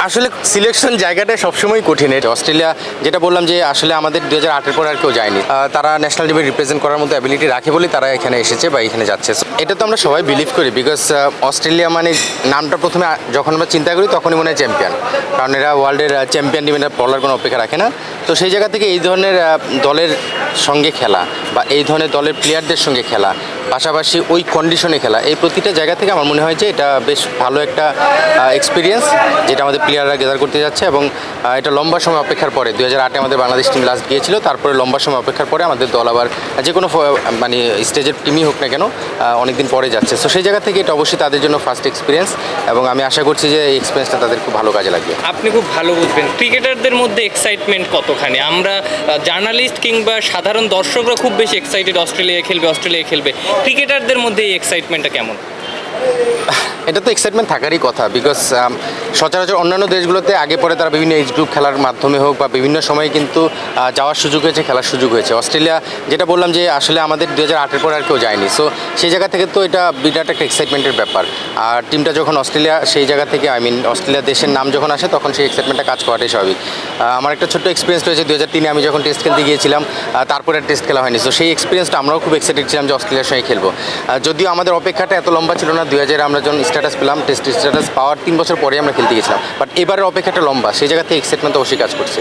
আসলে সিলেকশন জায়গাটা সবসময় কঠিন। এটা অস্ট্রেলিয়া যেটা বললাম যে আসলে আমাদের 2008-এর পর আর কেউ যায়নি, তারা ন্যাশনাল টিমে রিপ্রেজেন্ট করার মতো অ্যাবিলিটি রাখে বলে তারা এখানে এসেছে বা এখানে যাচ্ছে। So, এটা তো আমরা সবাই বিলিভ করি, বিকজ অস্ট্রেলিয়া মানে নামটা প্রথমে যখন আমরা চিন্তা করি তখনই মনে হয় চ্যাম্পিয়ন, কারণ এরা ওয়ার্ল্ডের চ্যাম্পিয়ন টিমে বলার কোনো অপেক্ষা রাখে না। তো সেই জায়গা থেকে এই ধরনের দলের সঙ্গে খেলা বা এই ধরনের দলের প্লেয়ারদের সঙ্গে খেলা, পাশাপাশি ওই কন্ডিশনে খেলা, এই প্রতিটা জায়গা থেকে আমার মনে হয় যে এটা বেশ ভালো একটা এক্সপিরিয়েন্স যেটা আমাদের প্লেয়াররা গেদার করতে যাচ্ছে। এবং এটা লম্বা সময় অপেক্ষার পরে 2008-এ আমাদের বাংলাদেশ টিম লাস্ট গিয়েছিল, তারপরে লম্বা সময় অপেক্ষার পরে আমাদের দল আবার যে কোনো মানে স্টেজের টিমই হোক না কেন অনেকদিন পরে যাচ্ছে। সো সেই জায়গা থেকে এটা অবশ্যই তাদের জন্য ফার্স্ট এক্সপিরিয়েন্স, এবং আমি আশা করছি যে এই এক্সপিরিয়েন্সটা তাদের খুব ভালো কাজে লাগবে। আপনি খুব ভালো বুঝবেন ক্রিকেটারদের মধ্যে এক্সাইটমেন্ট কতখানি। আমরা জার্নালিস্ট কিংবা সাধারণ দর্শকরা খুব বেশি এক্সাইটেড, অস্ট্রেলিয়া খেলবে। ক্রিকেটারদের মধ্যে এই এক্সাইটমেন্টটা কেমন? এটা তো এক্সাইটমেন্ট থাকারই কথা, বিকজ সচরাচর অন্যান্য দেশগুলোতে আগে পরে তারা বিভিন্ন এজ গ্রুপ খেলার মাধ্যমে হোক বা বিভিন্ন সময়ে কিন্তু যাওয়ার সুযোগ হয়েছে, খেলার সুযোগ হয়েছে। অস্ট্রেলিয়া যেটা বললাম যে আসলে আমাদের 2008-এর পর আর কেউ যায়নি, সো সেই জায়গা থেকে তো এটা বিরাট একটা এক্সাইটমেন্টের ব্যাপার। আর টিমটা যখন অস্ট্রেলিয়া, সেই জায়গা থেকে অস্ট্রেলিয়া দেশের নাম যখন আসে তখন সেই এক্সাইটমেন্টটা কাজ করাটাই স্বাভাবিক। আমার একটা ছোট্ট এক্সপিরিয়েন্স রয়েছে 2003-এ আমি যখন টেস্ট খেলতে গিয়েছিলাম, তারপরে টেস্ট খেলা হয়নি। সো সেই এক্সপিরিয়েন্সটা আমরাও খুব এক্সাইটেড ছিলাম যে অস্ট্রেলিয়ার সঙ্গে খেলবো। যদিও আমাদের অপেক্ষাটা এত লম্বা ছিল না, 2000-এ আমরা যখন স্ট্যাটাস পেলাম, টেস্ট স্ট্যাটাস পাওয়ার 3 বছর পরে আমরা খেলতে গেছিলাম, বাট এবারের অপেক্ষাটা লম্বা, সেই জায়গা থেকে এক্সাইটমেন্ট অবশ্যই কাজ করছে।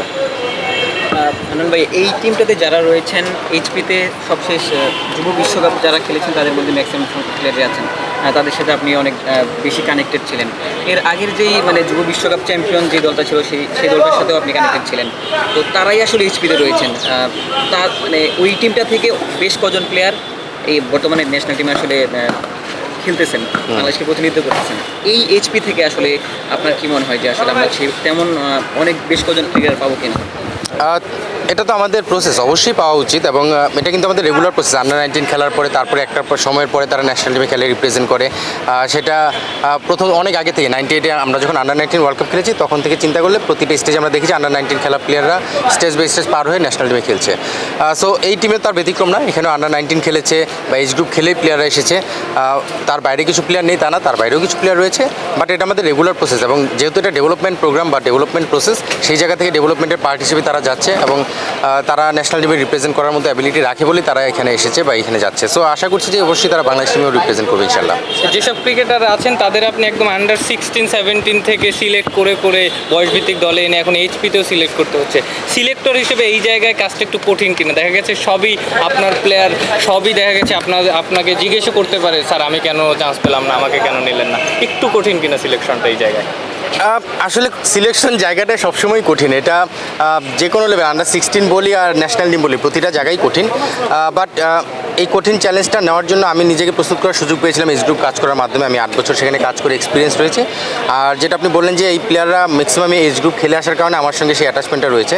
আনন্দ ভাই, এই টিমটাতে যারা রয়েছেন, এইচপিতে সবশেষ যুব বিশ্বকাপ যারা খেলেছেন তাদের মধ্যে ম্যাক্সিমাম প্লেয়ারই আছেন, তাদের সাথে আপনি অনেক বেশি কানেক্টেড ছিলেন। এর আগের যেই মানে যুব বিশ্বকাপ চ্যাম্পিয়ন যে দলটা ছিল সেই দলটার সাথেও আপনি কানেক্টেড ছিলেন, তো তারাই আসলে এইচপিতে রয়েছেন। তার মানে ওই টিমটা থেকে বেশ কজন প্লেয়ার এই বর্তমানে ন্যাশনাল টিমে আসলে খেলতেছেন, বাংলাদেশকে প্রতিনিধিত্ব করতেছেন। এই এইচপি থেকে আসলে আপনার কি মনে হয় যে আসলে আমরা তেমন অনেক বেশ কজন প্লেয়ার পাবো কিনা? এটা তো আমাদের প্রসেস অবশ্যই পাওয়া উচিত, এবং এটা কিন্তু আমাদের রেগুলার প্রসেস। আন্ডার-19 খেলার পরে তারপরে একটা সময়ের পরে তারা ন্যাশনাল টিমে খেলে রিপ্রেজেন্ট করে। সেটা প্রথম অনেক আগে থেকে 98-এ আমরা যখন আন্ডার-19 ওয়ার্ল্ড কাপ খেলেছি তখন থেকে চিন্তা করলে প্রতিটা স্টেজে আমরা দেখেছি আন্ডার-19 খেলা প্লেয়াররা স্টেজ বাই স্টেজ পার হয়ে ন্যাশনাল টিমে খেলছে। সো এই টিমে তার ব্যতিক্রম না, এখানেও আন্ডার-19 খেলেছে বা এজ গ্রুপ খেলেই প্লেয়াররা এসেছে। তার বাইরে কিছু প্লেয়ার নেই তা না, তার বাইরেও কিছু প্লেয়ার রয়েছে, বাট এটা আমাদের রেগুলার প্রসেস। এবং যেহেতু এটা ডেভেলপমেন্ট প্রোগ্রাম বা ডেভেলপমেন্ট প্রসেস, সেই জায়গা থেকে ডেভেলপমেন্টের পার্ট হিসেবে তারা যাচ্ছে, এবং তারা ন্যাশনাল টিমে রিপ্রেজেন্ট করার মতো অ্যাবিলিটি রাখে বলে তারা এখানে এসেছে বা এখানে যাচ্ছে। সো আশা করছি যে অবশ্যই তারা বাংলাদেশ টিমেও রিপ্রেজেন্ট করবে ইনশাল্লাহ। যেসব ক্রিকেটার আছেন তাদের আপনি একদম আন্ডার-16-17 থেকে সিলেক্ট করে বয়সভিত্তিক দলে এনে এখন এইচপিতেও সিলেক্ট করতে হচ্ছে। সিলেক্টর হিসেবে এই জায়গায় কাজটা একটু কঠিন কিনা? দেখা গেছে সবই আপনার প্লেয়ার, সবই দেখা গেছে আপনাকে জিজ্ঞেসও করতে পারে, স্যার আমি কেন চান্স পেলাম না, আমাকে কেন নিলেন না। একটু কঠিন কিনা সিলেকশনটা এই জায়গায়? আসলে সিলেকশন জায়গাটা সবসময় কঠিন। এটা যে কোনো লেভেল, আন্ডার-16 বলি আর ন্যাশনাল টিম বলি, প্রতিটা জায়গায় কঠিন। বাট এই কঠিন চ্যালেঞ্জটা নেওয়ার জন্য আমি নিজেকে প্রস্তুত করার সুযোগ পেয়েছিলাম এজ গ্রুপ কাজ করার মাধ্যমে। আমি 8 বছর সেখানে কাজ করে এক্সপিরিয়েন্স রয়েছে। আর যেটা আপনি বললেন যে এই প্লেয়াররা ম্যাক্সিমামই এজ গ্রুপ খেলে আসার কারণে আমার সঙ্গে সেই অ্যাটাচমেন্টটা রয়েছে।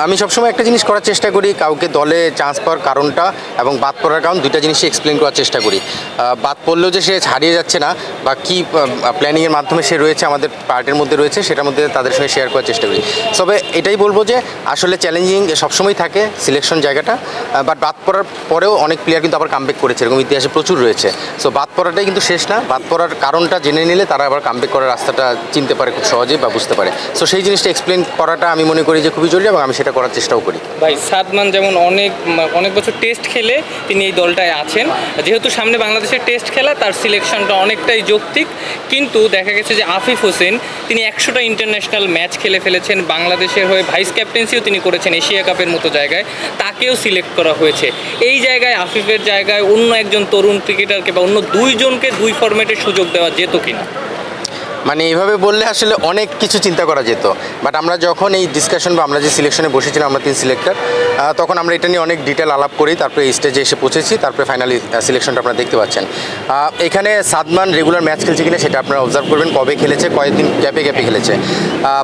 আমি সবসময় একটা জিনিস করার চেষ্টা করি, কাউকে দলে চান্স পাওয়ার কারণটা এবং বাদ পড়ার কারণ, দুইটা জিনিসই এক্সপ্লেন করার চেষ্টা করি। বাদ পড়লেও যে সে হারিয়ে যাচ্ছে না বা কী প্ল্যানিংয়ের মাধ্যমে সে রয়েছে, আমাদের পার্টের মধ্যে রয়েছে, সেটার মধ্যে তাদের সঙ্গে শেয়ার করার চেষ্টা করি। তবে এটাই বলবো যে আসলে চ্যালেঞ্জিং সবসময় থাকে সিলেকশন জায়গাটা, বাট বাদ পড়ার পরেও অনেক প্লেয়ার কিন্তু আবার কামব্যাক করেছে, এরকম ইতিহাসে প্রচুর রয়েছে। সো বাদ পড়াটাই কিন্তু শেষ না, বাদ পড়ার কারণটা জেনে নিলে তারা আবার কামব্যাক করার রাস্তাটা চিনতে পারে খুব সহজেই বা বুঝতে পারে। সো সেই জিনিসটা এক্সপ্লেন করাটা আমি মনে করি যে খুবই জরুরি, এবং আমি সেটা করার চেষ্টাও করি। ভাই সাদমান যেমন অনেক বছর টেস্ট খেলে তিনি এই দলটায় আছেন, যেহেতু সামনে বাংলাদেশের টেস্ট খেলা, তার সিলেকশনটা অনেকটাই যৌক্তিক। কিন্তু দেখা গেছে যে আফিফ হোসেন, তিনি 100টা ইন্টারন্যাশনাল ম্যাচ খেলে ফেলেছেন, বাংলাদেশের হয়ে ভাইস ক্যাপ্টেন্সিও তিনি করেছেন এশিয়া কাপের মতো জায়গায়, তাকেও সিলেক্ট করা হয়েছে। এই জায়গায় আফিফের জায়গায় অন্য একজন তরুণ ক্রিকেটারকে বা অন্য দুইজনকে দুই ফরম্যাটের সুযোগ দেওয়া যেত কিনা? মানে এইভাবে বললে আসলে অনেক কিছু চিন্তা করা যেত, বাট আমরা যখন এই ডিসকাশন বা আমরা যে সিলেকশনে বসেছিলাম আমরা 3 সিলেক্টর, তখন আমরা এটা নিয়ে অনেক ডিটেল আলাপ করি, তারপরে এই স্টেজে এসে পৌঁছেছি, তারপরে ফাইনালি সিলেকশনটা আপনারা দেখতে পাচ্ছেন। এখানে সাদমান রেগুলার ম্যাচ খেলছে কিনা সেটা আপনারা অবজার্ভ করবেন, কবে খেলেছে, কয়েকদিন গ্যাপে খেলেছে।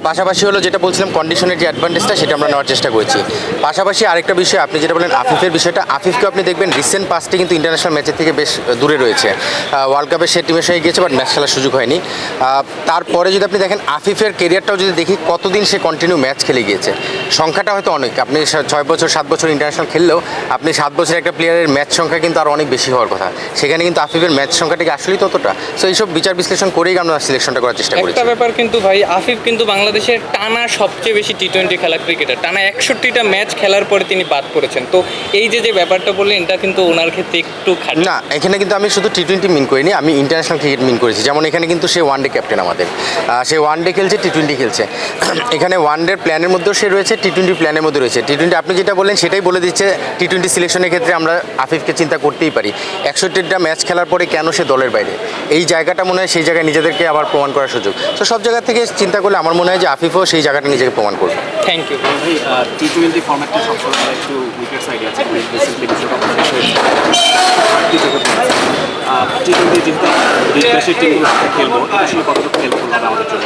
পাশাপাশি হলো যেটা বলছিলাম কন্ডিশনের যে অ্যাডভান্টেজটা সেটা আমরা নেওয়ার চেষ্টা করেছি। পাশাপাশি আরেকটা বিষয় আপনি যেটা বলেন আফিফের বিষয়টা, আফিফকে আপনি দেখবেন রিসেন্ট পাস্টে কিন্তু ইন্টারন্যাশনাল ম্যাচের থেকে বেশ দূরে রয়েছে। ওয়ার্ল্ড কাপে সে টিমের সঙ্গে গিয়েছে, বাট ম্যাচ খেলার সুযোগ হয়নি। তারপরে যদি আপনি দেখেন আফিফের কেরিয়ারটাও যদি দেখি, কতদিন সে কন্টিনিউ ম্যাচ খেলে গিয়েছে, সংখ্যাটা হয়তো অনেক, আপনি 6 বছর বছর 7 বছর ইন্টারন্যাশনাল খেললেও আপনি 7 বছরের একটা প্লেয়ারের ম্যাচ সংখ্যা কিন্তু আরও অনেক বেশি হওয়ার কথা। সেখানে কিন্তু আফিফের ম্যাচ সংখ্যাটা কি আসলেই ততটা? সো এইসব বিচার বিশ্লেষণ করেই আমরা সিলেকশনটা করার চেষ্টা করেছি। একটা ব্যাপার কিন্তু ভাই, আফিফ কিন্তু বাংলাদেশের টানা সবচেয়ে বেশি টি-20 খেলা ক্রিকেটার, টানা 61টা ম্যাচ খেলার পরে তিনি বাদ পড়েছেন। তো এই যে ব্যাপারটা বললেন, এটা কিন্তু ওনার ক্ষেত্রে একটু খারাপ না, এখানে কিন্তু আমি শুধু টি-20 মিন করিনি, আমি ইন্টারন্যাশনাল ক্রিকেট মিন করেছি। যেমন এখানে কিন্তু সে ওয়ানডে ক্যাপ্টেন আমাদের, সে ওয়ানডে খেলছে, টি-20 খেলছে। এখানে ওয়ানডের প্ল্যানের মধ্যেও সে রয়েছে, টি-20 প্ল্যানের মধ্যে রয়েছে। টি-20 আপনি যেটা বললেন সেটাই বলে দিচ্ছে, টি-20 সিলেকশনের ক্ষেত্রে আমরা আফিফকে চিন্তা করতেই পারি। 61টা ম্যাচ খেলার পরে কেন সে দলের বাইরে, এই জায়গাটা মনে হয় সেই জায়গায় নিজেদেরকে আবার প্রমাণ করার সুযোগ। তো সব জায়গা থেকে চিন্তা করলে আমার মনে হয় যে আফিফও সেই জায়গাটা নিজেকে প্রমাণ করবে। Thank you. ভাই টি-20 ফর্ম্যাটটা সবসময় একটু উইকেট সাইডে আছে, রিসেন্টলি বিশ্বকাপ শেষ হয়েছে, টি-20 যেহেতু দেশের টিমগুলোর সাথে খেলবো, এটা আসলে কতটুকু হেল্পফুল হবে আমাদের জন্য?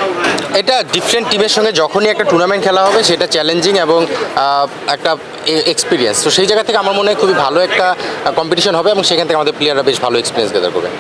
এটা ডিফারেন্ট টিমের সঙ্গে যখনই একটা টুর্নামেন্ট খেলা হবে সেটা চ্যালেঞ্জিং এবং একটা এক্সপিরিয়েন্স। তো সেই জায়গা থেকে আমার মনে হয় খুবই ভালো একটা কম্পিটিশন হবে এবং সেখান থেকে আমাদের প্লেয়াররা বেশ ভালো এক্সপিরিয়েন্স গেদার করবে।